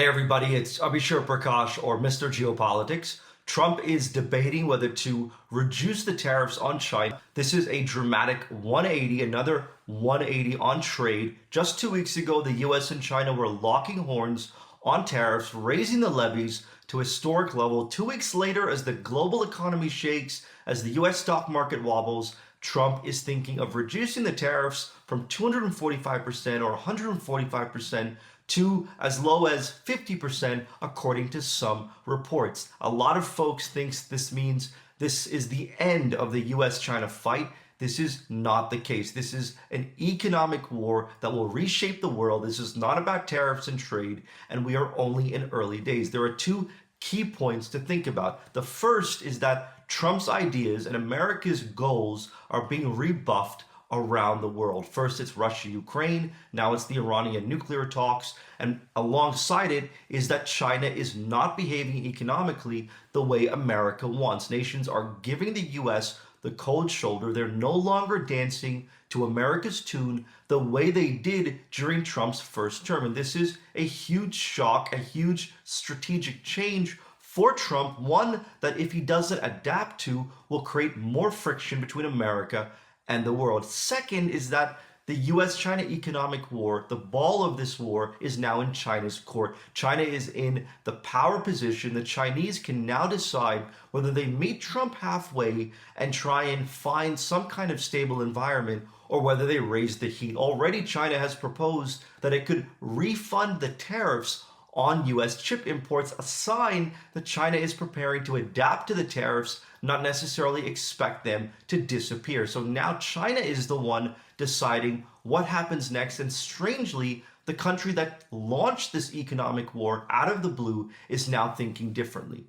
Hey everybody, it's Abishur Prakash or Mr. Geopolitics. Trump is debating whether to reduce the tariffs on China. This is a dramatic 180, another 180 on trade. Just 2 weeks ago, the US and China were locking horns on tariffs, raising the levies to historic level. 2 weeks later, as the global economy shakes, as the US stock market wobbles, Trump is thinking of reducing the tariffs from 245% or 145% to as low as 50%, according to some reports. A lot of folks think this means this is the end of the US-China fight. This is not the case. This is an economic war that will reshape the world. This is not about tariffs and trade, and we are only in early days. There are two key points to think about. The first is that Trump's ideas and America's goals are being rebuffed around the world. First, it's Russia-Ukraine. Now it's the Iranian nuclear talks. And alongside it is that China is not behaving economically the way America wants. Nations are giving the U.S. the cold shoulder. They're no longer dancing to America's tune the way they did during Trump's first term. And this is a huge shock, a huge strategic change for Trump, one that if he doesn't adapt to will create more friction between America and the world. Second is that the US-China economic war, the ball of this war, is now in China's court. China is in the power position. The Chinese can now decide whether they meet Trump halfway and try and find some kind of stable environment, or whether they raise the heat. Already China has proposed that it could refund the tariffs on US chip imports, a sign that China is preparing to adapt to the tariffs, not necessarily expect them to disappear. So now China is the one deciding what happens next. And strangely, the country that launched this economic war out of the blue is now thinking differently.